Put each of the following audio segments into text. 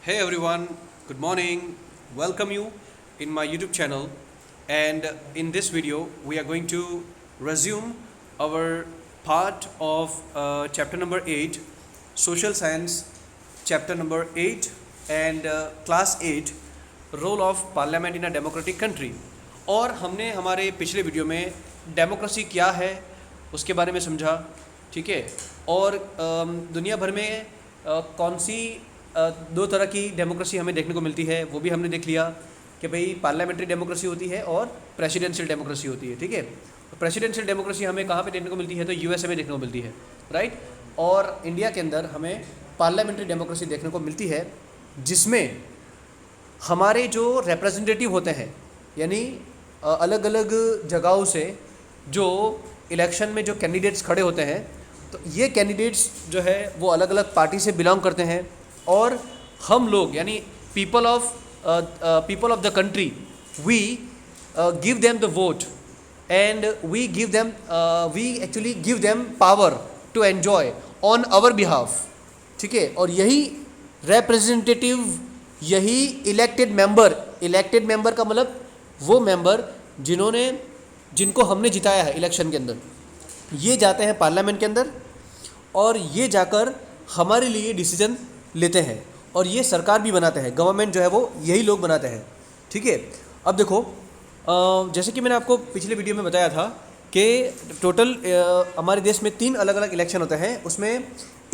Hey everyone, good morning. Welcome you in my YouTube channel. And in this video, we are going to resume our part of chapter number 8, Social Science, chapter number 8, and class 8, Role of Parliament in a Democratic Country. और हमने हमारे पिछले video में democracy क्या है उसके बारे में समझा, ठीक है। और दुनिया भर में कौन सी दो तरह की डेमोक्रेसी हमें देखने को मिलती है वो भी हमने देख लिया कि भाई पार्लियामेंट्री डेमोक्रेसी होती है और प्रेसिडेंशियल डेमोक्रेसी होती है, ठीक है। तो प्रेसिडेंशियल डेमोक्रेसी हमें कहाँ पे देखने को मिलती है, तो यूएसए में देखने को मिलती है, राइट। और इंडिया के अंदर हमें पार्लियामेंट्री डेमोक्रेसी देखने को मिलती है जिसमें हमारे जो रिप्रेजेंटेटिव होते हैं, यानी अलग अलग जगहों से जो इलेक्शन में जो कैंडिडेट्स खड़े होते हैं, तो ये कैंडिडेट्स जो है वो अलग अलग पार्टी से बिलोंग करते हैं और हम लोग यानी people of the country we give them the vote and we actually give them power to enjoy on our behalf, ठीक है। और यही रिप्रेजेंटेटिव, यही इलेक्टेड मेंबर का मतलब वो मेंबर जिनको हमने जिताया है इलेक्शन के अंदर, ये जाते हैं पार्लियामेंट के अंदर और ये जाकर हमारे लिए डिसीजन लेते हैं और ये सरकार भी बनाते हैं, गवर्नमेंट जो है वो यही लोग बनाते हैं, ठीक है। अब देखो, जैसे कि मैंने आपको पिछले वीडियो में बताया था कि टोटल हमारे देश में 3 अलग अलग इलेक्शन होते हैं। उसमें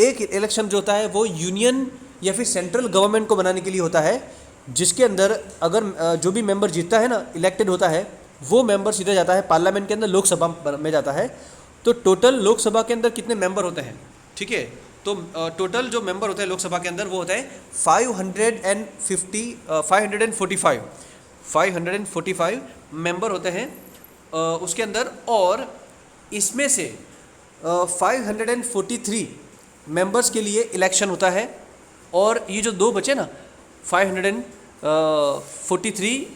एक इलेक्शन जो होता है वो यूनियन या फिर सेंट्रल गवर्नमेंट को बनाने के लिए होता है, जिसके अंदर अगर जो भी मेंबर जीतता है ना, इलेक्टेड होता है, वो मेंबर सीधा जाता है पार्लियामेंट के अंदर, लोकसभा में जाता है। तो टोटल लोकसभा के अंदर कितने मेंबर होते हैं, ठीक है। तो टोटल जो मेंबर होते हैं लोकसभा के अंदर वो होता है 545 मेंबर होते हैं उसके अंदर। और इसमें से 543 मेंबर्स के लिए इलेक्शन होता है और ये जो दो बचे ना 543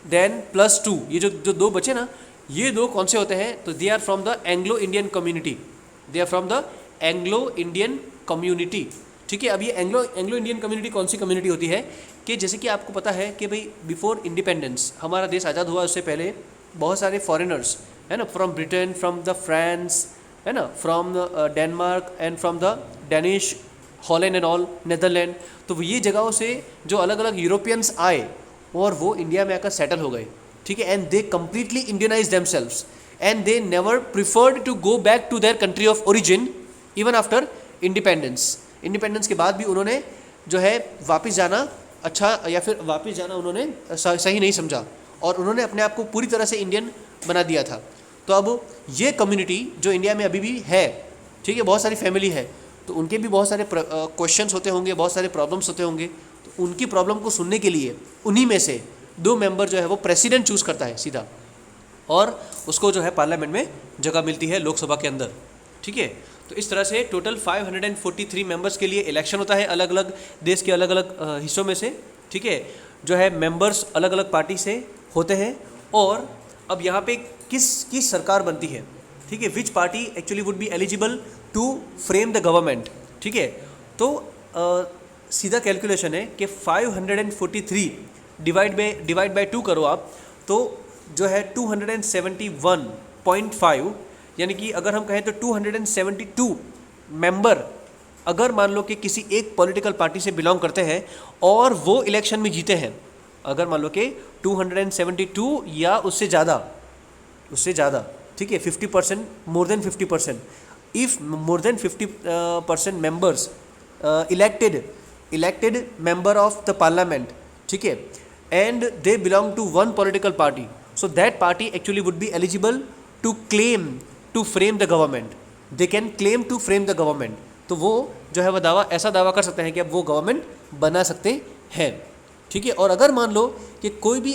देन +2, ये जो दो बचे ना, ये दो कौन से होते हैं, तो they are from the Anglo Indian community, ठीक है। अब ये एंग्लो इंडियन कम्युनिटी कौन सी कम्युनिटी होती है कि जैसे कि आपको पता है कि भाई बिफोर इंडिपेंडेंस, हमारा देश आज़ाद हुआ उससे पहले बहुत सारे फॉरेनर्स है ना, from Britain, from the France, है ना, from Denmark and from the Danish, Holland and all, Netherland. तो ये जगहों से जो अलग अलग यूरोपियंस आए और वो इंडिया में आकर सेटल हो गए, ठीक है। And they completely Indianise themselves and they never preferred to go back to their country of origin even after independence के बाद भी उन्होंने जो है वापस जाना अच्छा या फिर वापस जाना उन्होंने सही नहीं समझा और उन्होंने अपने आप को पूरी तरह से इंडियन बना दिया था। तो अब ये कम्युनिटी जो इंडिया में अभी भी है, ठीक है, बहुत सारी फैमिली है, तो उनके भी बहुत सारे क्वेश्चंस होते होंगे, बहुत सारे प्रॉब्लम्स होते होंगे। तो उनकी प्रॉब्लम को सुनने के लिए उन्हीं में से 2 मेंबर जो है वो प्रेसिडेंट चूज़ करता है सीधा, और उसको जो है पार्लियामेंट में जगह मिलती है लोकसभा के अंदर, ठीक है। तो इस तरह से टोटल 543 मेंबर्स के लिए इलेक्शन होता है अलग अलग देश के अलग अलग हिस्सों में से, ठीक है। जो है मेंबर्स अलग अलग पार्टी से होते हैं और अब यहाँ पे किस सरकार बनती है, ठीक है, which party actually would be eligible to frame the government, ठीक है। तो सीधा कैलकुलेशन है कि 543 डिवाइड बाय 2 करो आप, तो जो है 271.5, यानी कि अगर हम कहें तो 272 मेंबर अगर मान लो कि किसी एक पॉलिटिकल पार्टी से बिलोंग करते हैं और वो इलेक्शन में जीते हैं, अगर मान लो कि 272 या उससे ज़्यादा, ठीक है, 50%, more than 50%, if more than 50% members elected member of the parliament, ठीक है, and they belong to one political party, so that party actually would be eligible to claim to frame the government. They can claim to frame the government. तो वो जो है वो ऐसा दावा कर सकते हैं कि अब वो गवर्नमेंट बना सकते हैं, ठीक है। और अगर मान लो कि कोई भी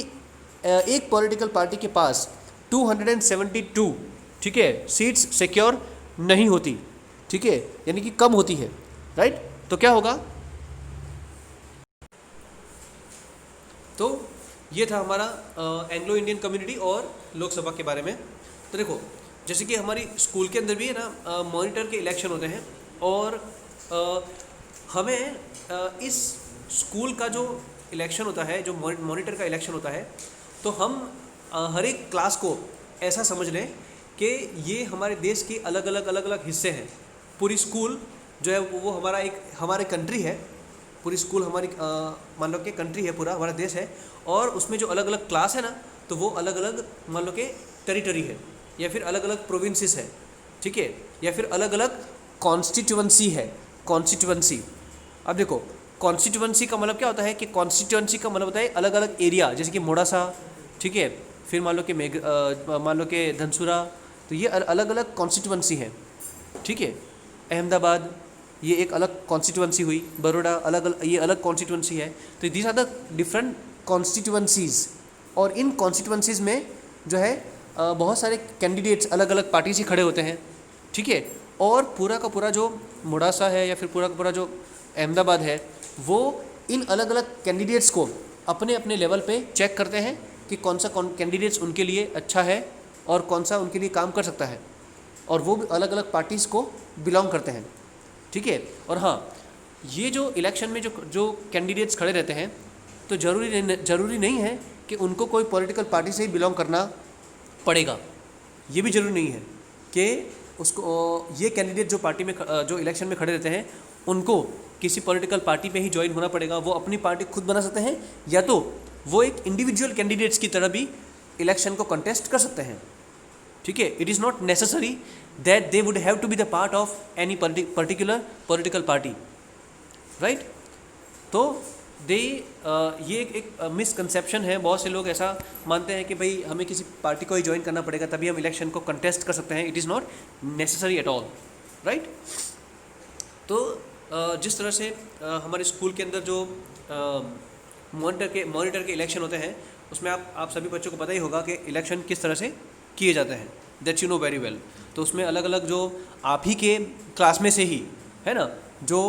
एक पॉलिटिकल पार्टी के पास 272, ठीक है, सीट्स सिक्योर नहीं होती, ठीक है, यानी कि कम होती है, राइट, तो क्या होगा। तो ये था हमारा एंग्लो इंडियन कम्युनिटी और लोकसभा के बारे में। तो देखो, जैसे कि हमारी स्कूल के अंदर भी है ना मॉनिटर के इलेक्शन होते हैं और हमें इस स्कूल का जो इलेक्शन होता है, जो मॉनिटर का इलेक्शन होता है, तो हम हर एक क्लास को ऐसा समझ लें कि ये हमारे देश के अलग अलग हिस्से हैं। पूरी स्कूल जो है वो हमारा एक हमारे कंट्री है, पूरी स्कूल हमारी मान लो कि कंट्री है, पूरा हमारा देश है, और उसमें जो अलग अलग क्लास है ना, तो वो अलग अलग मान लो कि टेरिटरी है, या फिर अलग अलग प्रोविंसेस है, ठीक है, या फिर अलग अलग कॉन्स्टिट्यूंसी है। कॉन्स्टिट्यूंसी, अब देखो कॉन्स्टिट्यूंसी का मतलब क्या होता है कि कॉन्स्टिट्यूंसी का मतलब होता है अलग अलग एरिया, जैसे कि मोड़ासा, ठीक है, फिर मान लो कि धनसुरा, तो ये अलग अलग कॉन्स्टिट्यूंसी है, ठीक है। अहमदाबाद ये एक अलग कॉन्स्टिट्यूंसी हुई, बड़ौदा ये अलग कॉन्स्टिट्यूंसी है। तो these are the different constituencies, और इन कॉन्स्टिट्यूंसीज में जो है बहुत सारे कैंडिडेट्स अलग अलग पार्टी से खड़े होते हैं, ठीक है। और पूरा का पूरा जो मोड़ासा है या फिर पूरा का पूरा जो अहमदाबाद है, वो इन अलग अलग कैंडिडेट्स को अपने अपने लेवल पे चेक करते हैं कि कौन सा कैंडिडेट्स उनके लिए अच्छा है और कौन सा उनके लिए काम कर सकता है, और वो भी अलग अलग पार्टीज़ को बिलोंग करते हैं, ठीक है। और हाँ, ये जो इलेक्शन में जो कैंडिडेट्स खड़े रहते हैं, तो ज़रूरी नहीं है कि उनको कोई पॉलिटिकल पार्टी से ही बिलोंग करना पड़ेगा। ये भी ज़रूरी नहीं है कि उसको ये कैंडिडेट जो पार्टी में जो इलेक्शन में खड़े रहते हैं, उनको किसी पॉलिटिकल पार्टी में ही ज्वाइन होना पड़ेगा। वो अपनी पार्टी खुद बना सकते हैं, या तो वो एक इंडिविजुअल कैंडिडेट्स की तरह भी इलेक्शन को कंटेस्ट कर सकते हैं, ठीक है। It is not necessary that they would have to be the part of any particular political party, right. तो ये एक मिसकंसेप्शन है। बहुत से लोग ऐसा मानते हैं कि भाई हमें किसी पार्टी को ही ज्वाइन करना पड़ेगा तभी हम इलेक्शन को कंटेस्ट कर सकते हैं। It is not necessary at all, right. तो जिस तरह से हमारे स्कूल के अंदर जो मॉनिटर के इलेक्शन होते हैं, उसमें आप सभी बच्चों को पता ही होगा कि इलेक्शन किस तरह से किए जाते हैं, that you know very well. तो उसमें अलग अलग जो आप ही के क्लास में से ही है ना, जो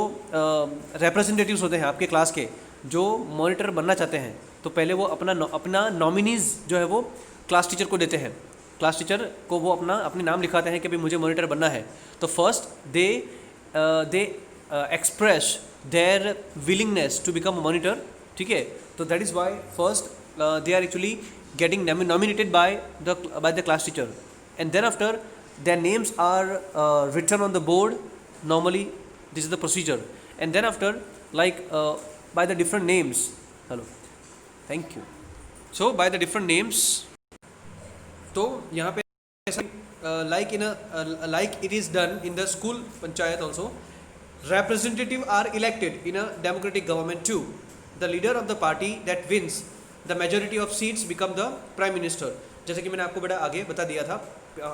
रिप्रेजेंटेटिव्स होते हैं आपके क्लास के, जो मॉनिटर बनना चाहते हैं, तो पहले वो अपना नॉमिनीज़ जो है वो क्लास टीचर को देते हैं। क्लास टीचर को वो अपने नाम लिखाते हैं कि भाई मुझे मॉनिटर बनना है। तो first they express their willingness to become a monitor, ठीक है। तो that is why first they are actually getting nominated by the class teacher, and then after their names are written on the board. Normally this is the procedure, and then after by the different names, hello, thank you, so by the different names, तो यहाँ पे like it is done in the school panchayat also, representative are elected in a democratic government too. The leader of the party that wins the majority of seats become the prime minister. जैसे कि मैंने आपको बड़ा आगे बता दिया था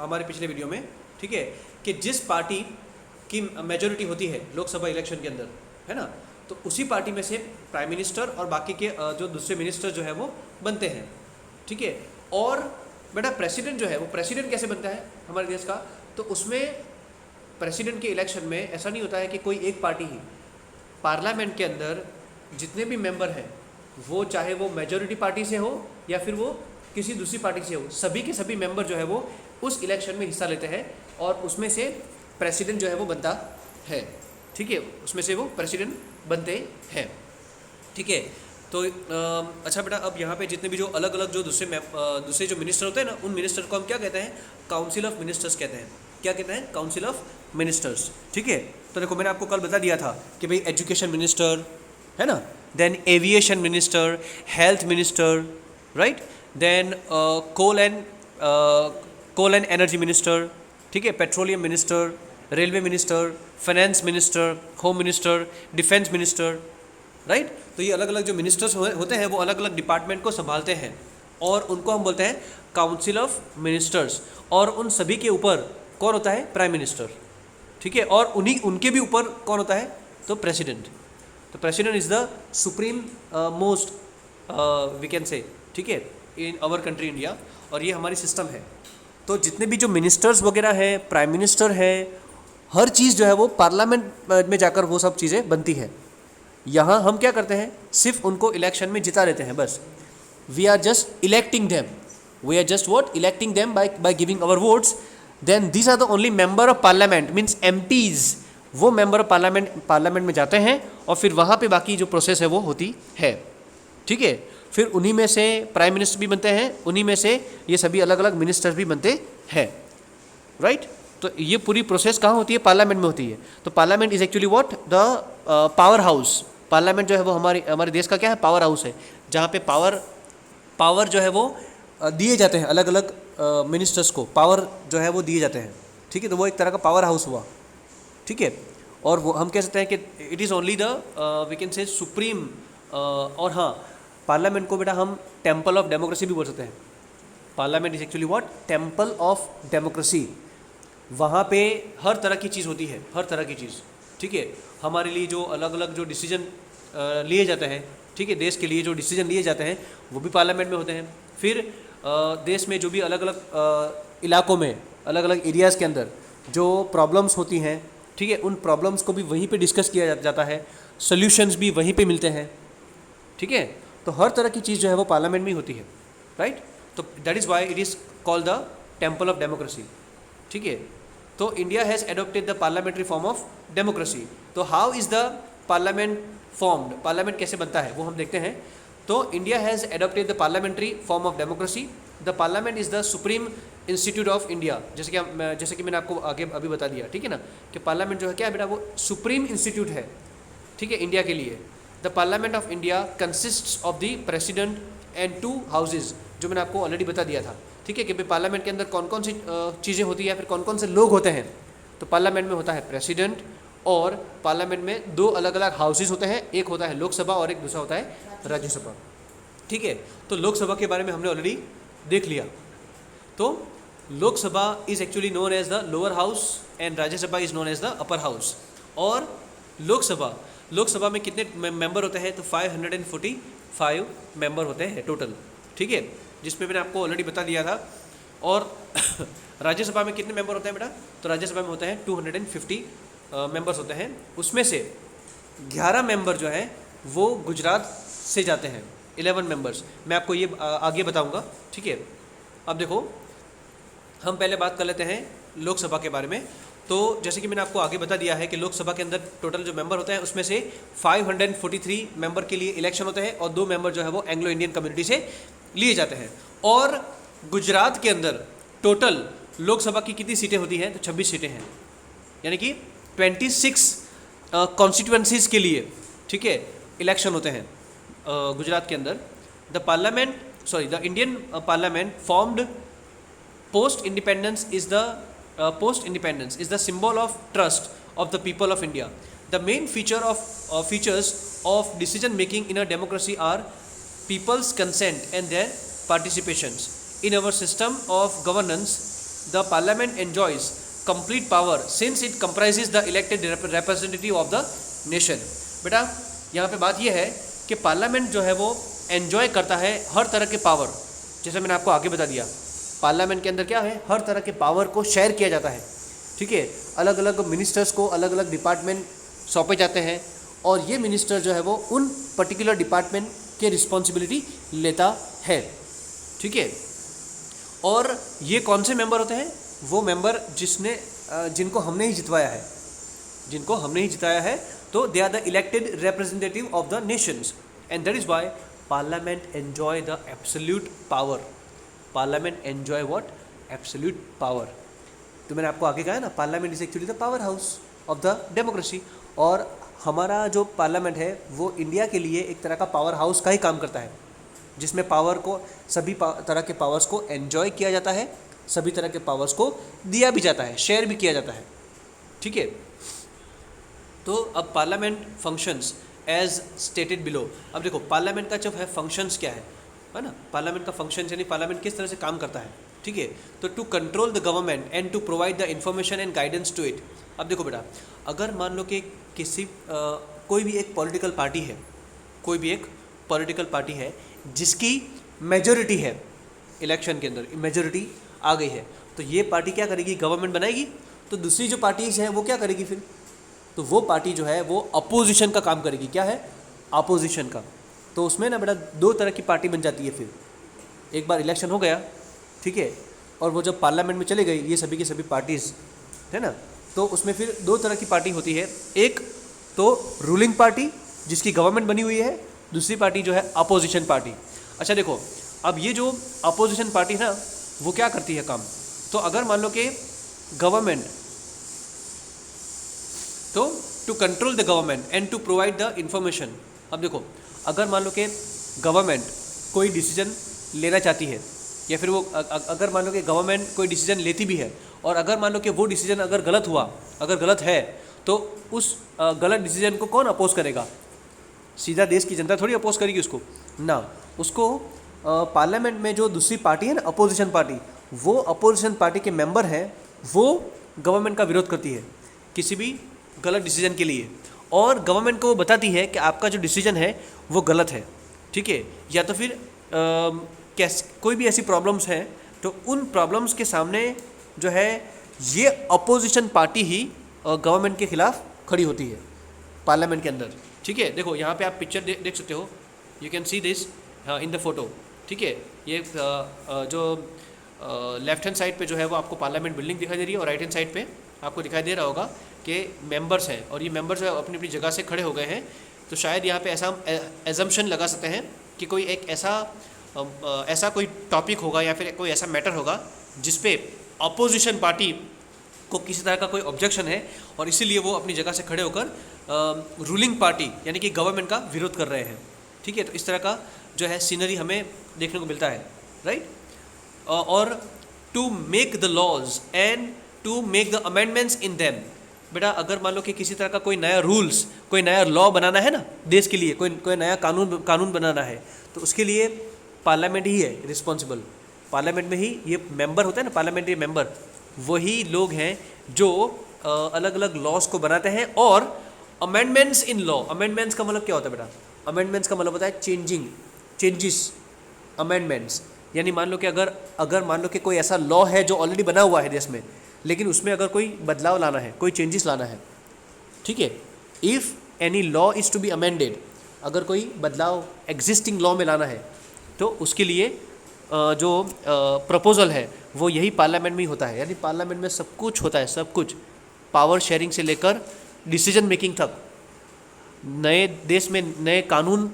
हमारे पिछले वीडियो में, ठीक है, कि जिस पार्टी की मेजोरिटी होती है लोकसभा इलेक्शन के अंदर, है ना, तो उसी पार्टी में से प्राइम मिनिस्टर और बाकी के जो दूसरे मिनिस्टर जो है वो बनते हैं, ठीक है। और बेटा प्रेसिडेंट जो है वो प्रेसिडेंट कैसे बनता है हमारे देश का, तो उसमें प्रेसिडेंट के इलेक्शन में ऐसा नहीं होता है कि कोई एक पार्टी ही, पार्लियामेंट के अंदर जितने भी मेंबर हैं, वो चाहे वो मेजॉरिटी पार्टी से हो या फिर वो किसी दूसरी पार्टी से हो, सभी के सभी मेंबर जो है वो उस इलेक्शन में हिस्सा लेते हैं, और उसमें से प्रेसिडेंट जो है वो बनता है, ठीक है, उसमें से वो प्रेसिडेंट बनते हैं, ठीक है। तो अच्छा बेटा, अब यहाँ पे जितने भी जो अलग अलग जो दूसरे जो मिनिस्टर होते हैं ना, उन मिनिस्टर को हम क्या कहते हैं, काउंसिल ऑफ मिनिस्टर्स कहते हैं। क्या कहते हैं? काउंसिल ऑफ मिनिस्टर्स, ठीक है। तो देखो मैंने आपको कल बता दिया था कि भाई एजुकेशन मिनिस्टर है ना, then aviation minister, health minister, right, then coal and energy minister, ठीक है, petroleum minister, railway minister, finance minister, home minister, defense minister, right। तो ये अलग अलग जो मिनिस्टर्स होते हैं वो अलग अलग डिपार्टमेंट को संभालते हैं, और उनको हम बोलते हैं काउंसिल ऑफ मिनिस्टर्स। और उन सभी के ऊपर कौन होता है? प्राइम मिनिस्टर, ठीक है। और उनके भी ऊपर कौन होता है? तो प्रेसिडेंट। तो president is the supreme most we can say, ठीक है, इन आवर कंट्री इंडिया, और ये हमारी सिस्टम है। तो जितने भी जो मिनिस्टर्स वगैरह हैं, प्राइम मिनिस्टर है, हर चीज़ जो है वो पार्लियामेंट में जाकर वो सब चीज़ें बनती है। यहाँ हम क्या करते हैं? सिर्फ उनको इलेक्शन में जिता देते हैं, बस। We are just electing them, we are just what electing them by giving our votes. Then these are the only member of parliament, means MPs वो मेंबर ऑफ पार्लियामेंट में जाते हैं और फिर वहाँ पे बाकी जो प्रोसेस है वो होती है, ठीक है। फिर उन्हीं में से प्राइम मिनिस्टर भी बनते हैं, उन्हीं में से ये सभी अलग अलग मिनिस्टर्स भी बनते हैं, राइट। तो ये पूरी प्रोसेस कहाँ होती है? पार्लियामेंट में होती है। तो parliament is actually what? The power house. Parliament जो है वो हमारे देश का क्या है? पावर हाउस है, जहाँ पे पावर जो है वो दिए जाते हैं अलग अलग मिनिस्टर्स को, पावर जो है वो दिए जाते हैं, ठीक है। तो वो एक तरह का पावर हाउस हुआ, ठीक है। और वो हम कह सकते हैं कि it is only the we can say supreme. और हाँ, पार्लियामेंट को बेटा हम टेम्पल ऑफ डेमोक्रेसी भी बोल सकते हैं। Parliament is actually what? Temple of democracy. वहाँ पे हर तरह की चीज़ होती है, हर तरह की चीज़, ठीक है। हमारे लिए जो अलग अलग जो डिसीजन लिए जाते हैं, ठीक है, देश के लिए जो डिसीजन लिए जाते हैं वो भी पार्लियामेंट में होते हैं। फिर देश में जो भी अलग अलग इलाकों में, अलग अलग एरियाज़ के अंदर जो प्रॉब्लम्स होती हैं, ठीक है, उन प्रॉब्लम्स को भी वहीं पे डिस्कस किया जाता है, सॉल्यूशंस भी वहीं पे मिलते हैं, ठीक है। तो हर तरह की चीज़ जो है वो पार्लियामेंट में ही होती है, राइट। तो that is why it is called the temple of democracy, ठीक है। तो India has adopted the parliamentary form of democracy. तो how is the parliament formed? Parliament कैसे बनता है वो हम देखते हैं। तो India has adopted the parliamentary form of democracy. The parliament is the supreme institute of India. जैसे कि मैंने आपको आगे अभी बता दिया, ठीक है ना, कि पार्लियामेंट जो है क्या है बेटा? वो सुप्रीम इंस्टीट्यूट है, ठीक है, इंडिया के लिए। The parliament of India consists of the president and 2 houses, जो मैंने आपको ऑलरेडी बता दिया था, ठीक है, कि भाई पार्लियामेंट के अंदर कौन कौन सी चीज़ें होती है, फिर कौन कौन से लोग होते हैं। तो पार्लियामेंट में होता है प्रेसिडेंट, और पार्लियामेंट में 2 अलग अलग हाउसेज होते हैं, एक होता है लोकसभा और एक दूसरा होता है राज्यसभा, ठीक है। तो लोकसभा के बारे में हमने ऑलरेडी देख लिया। तो Lok Sabha is actually known as the lower house and Rajya Sabha is known as the upper house. और लोकसभा में कितने मेंबर होते हैं? तो 545 मेंबर होते हैं टोटल, ठीक है, जिसमें मैंने आपको ऑलरेडी बता दिया था। और राज्यसभा में कितने मेंबर होते हैं बेटा? तो राज्यसभा में होते हैं 250 मेंबर्स होते हैं। उसमें से 11 मेंबर जो हैं वो गुजरात से जाते हैं, 11 मेंबर्स। मैं आपको ये आगे बताऊंगा, ठीक है। अब देखो, हम पहले बात कर लेते हैं लोकसभा के बारे में। तो जैसे कि मैंने आपको आगे बता दिया है कि लोकसभा के अंदर टोटल जो मेंबर होते हैं उसमें से 543 मेंबर के लिए इलेक्शन होते हैं और 2 मेंबर जो है वो एंग्लो इंडियन कम्युनिटी से लिए जाते हैं। और गुजरात के अंदर टोटल लोकसभा की कितनी सीटें होती हैं? तो 26 सीटें हैं, यानी कि 26 कॉन्स्टिट्यूएंसीज के लिए, ठीक है, इलेक्शन होते हैं गुजरात के अंदर। The Indian parliament formed post independence is the symbol of trust of the people of India. The main features of decision making in a democracy are people's consent and their participations. In our system of governance, the parliament enjoys complete power since it comprises the elected representative of the nation. बेटा यहाँ पे बात ये है कि parliament जो है वो एन्जॉय करता है हर तरह के पावर, जैसे मैंने आपको आगे बता दिया। पार्लियामेंट के अंदर क्या है? हर तरह के पावर को शेयर किया जाता है, ठीक है। अलग अलग मिनिस्टर्स को अलग अलग डिपार्टमेंट सौंपे जाते हैं और ये मिनिस्टर जो है वो उन पर्टिकुलर डिपार्टमेंट के रिस्पॉन्सिबिलिटी लेता है, ठीक है। और ये कौन से मेंबर होते हैं? वो मेंबर जिनको हमने ही जितवाया है, तो they are the elected representative of the nations and that is why parliament enjoy the absolute power. Parliament enjoy what? Absolute power. तो मैंने आपको आगे कहा है ना, parliament is actually the power house of the democracy. और हमारा जो पार्लियामेंट है वो इंडिया के लिए एक तरह का पावर हाउस का ही काम करता है, जिसमें पावर को सभी तरह के पावर्स को एन्जॉय किया जाता है, सभी तरह के पावर्स को दिया भी जाता है, शेयर भी किया जाता है, ठीक है। तो अब parliament functions as stated below. अब देखो पार्लियामेंट का जब है फंक्शंस क्या है ना, पार्लियामेंट का फंक्शन यानी पार्लियामेंट किस तरह से काम करता है, ठीक है। तो to control the government and to provide the information and guidance to it. अब देखो बेटा, अगर मान लो कि कोई भी एक पॉलिटिकल पार्टी है जिसकी मेजोरिटी है, इलेक्शन के अंदर मेजोरिटी आ गई है, तो ये पार्टी क्या करेगी? गवर्नमेंट बनाएगी। तो दूसरी जो पार्टीज है वो क्या करेगी फिर? तो वो पार्टी जो है वो अपोजिशन का काम करेगी। क्या है? अपोजिशन का। तो उसमें ना बेटा 2 तरह की पार्टी बन जाती है। फिर एक बार इलेक्शन हो गया, ठीक है, और वो जब पार्लियामेंट में चले गई, ये सभी की सभी पार्टीज़ है ना, तो उसमें फिर दो तरह की पार्टी होती है, एक तो रूलिंग पार्टी जिसकी गवर्नमेंट बनी हुई है, दूसरी पार्टी जो है अपोजिशन पार्टी। अच्छा देखो, अब ये जो अपोजिशन पार्टी है ना, वो क्या करती है काम, तो अगर मान लो कि गवर्नमेंट, तो to control the government and to provide the information. अब देखो, अगर मान लो कि गवर्नमेंट कोई डिसीजन लेना चाहती है, या फिर वो अगर मान लो कि गवर्नमेंट कोई डिसीजन लेती भी है, और अगर मान लो कि वो डिसीजन अगर गलत हुआ, अगर गलत है, तो उस गलत डिसीजन को कौन अपोज करेगा? सीधा देश की जनता थोड़ी अपोज करेगी उसको ना, उसको पार्लियामेंट में जो दूसरी पार्टी है ना, अपोजिशन पार्टी, वो अपोजिशन पार्टी के मेंबर हैं, वो गवर्नमेंट का विरोध करती है किसी भी गलत डिसीजन के लिए, और गवर्नमेंट को वो बताती है कि आपका जो डिसीजन है वो गलत है, ठीक है। या तो फिर कोई भी ऐसी प्रॉब्लम्स हैं, तो उन प्रॉब्लम्स के सामने जो है ये अपोजिशन पार्टी ही गवर्नमेंट के खिलाफ खड़ी होती है पार्लियामेंट के अंदर, ठीक है। देखो यहाँ पे आप पिक्चर देख सकते हो, you can see this in the photo, ठीक है। ये जो लेफ्ट हैंड साइड पे जो है वो आपको पार्लियामेंट बिल्डिंग दिखाई दे रही है, और राइट हैंड साइड पे आपको दिखाई दे रहा होगा कि मेंबर्स हैं, और ये मेंबर्स जो है अपनी अपनी जगह से खड़े हो गए हैं। तो शायद यहाँ पे ऐसा एजम्पशन लगा सकते हैं कि कोई एक ऐसा कोई टॉपिक होगा या फिर कोई ऐसा मैटर होगा जिस पे अपोजिशन पार्टी को किसी तरह का कोई ऑब्जेक्शन है, और इसीलिए वो अपनी जगह से खड़े होकर रूलिंग पार्टी यानी कि गवर्नमेंट का विरोध कर रहे हैं, ठीक है। तो इस तरह का जो है सीनरी हमें देखने को मिलता है, राइट। और to make the laws and to make the amendments in them. बेटा अगर मान लो कि किसी तरह का कोई नया रूल्स, कोई नया लॉ बनाना है ना देश के लिए, कोई नया कानून बनाना है, तो उसके लिए पार्लियामेंट ही है रिस्पॉन्सिबल। पार्लियामेंट में ही ये मेंबर होता है ना, पार्लियामेंट्री मेंबर, वही लोग हैं जो अलग अलग लॉज को बनाते हैं। और अमेंडमेंट्स इन लॉ, अमेंडमेंट्स का मतलब क्या होता है बेटा? अमेंडमेंट्स का मतलब होता है चेंजेस, अमेंडमेंट्स। यानी मान लो कि अगर मान लो कि कोई ऐसा लॉ है जो ऑलरेडी बना हुआ है देश में, लेकिन उसमें अगर कोई बदलाव लाना है, कोई चेंजेस लाना है, ठीक है। If any law is to be amended, अगर कोई बदलाव एग्जिस्टिंग लॉ में लाना है, तो उसके लिए जो प्रपोजल है वो यही पार्लियामेंट में ही होता है। यानी पार्लियामेंट में सब कुछ होता है, सब कुछ, पावर शेयरिंग से लेकर डिसीजन मेकिंग तक। नए देश में नए कानून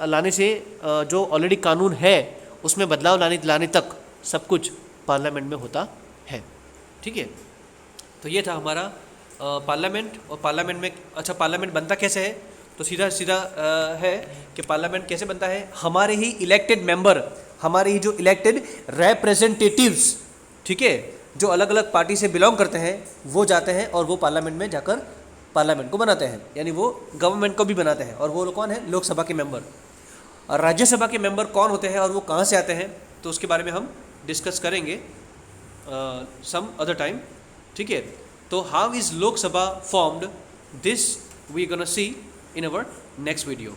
लाने से जो ऑलरेडी कानून है उसमें बदलाव लाने तक सब कुछ पार्लियामेंट में होता है, ठीक है। तो ये था हमारा पार्लियामेंट। और पार्लियामेंट में, अच्छा पार्लियामेंट बनता कैसे है? तो सीधा है कि पार्लियामेंट कैसे बनता है, हमारे ही इलेक्टेड मेंबर, हमारे ही जो इलेक्टेड रिप्रेजेंटेटिव्स, ठीक है, जो अलग अलग पार्टी से बिलोंग करते हैं, वो जाते हैं और वो पार्लियामेंट में जाकर पार्लियामेंट को बनाते हैं, यानी वो गवर्नमेंट को भी बनाते हैं। और वो लोग कौन है? लोकसभा के मेंबर। और राज्यसभा के मेंबर कौन होते हैं और वो कहाँ से आते हैं, तो उसके बारे में हम डिस्कस करेंगे सम अदर टाइम, ठीक है। तो how is Lok Sabha formed, this we gonna see in our next video.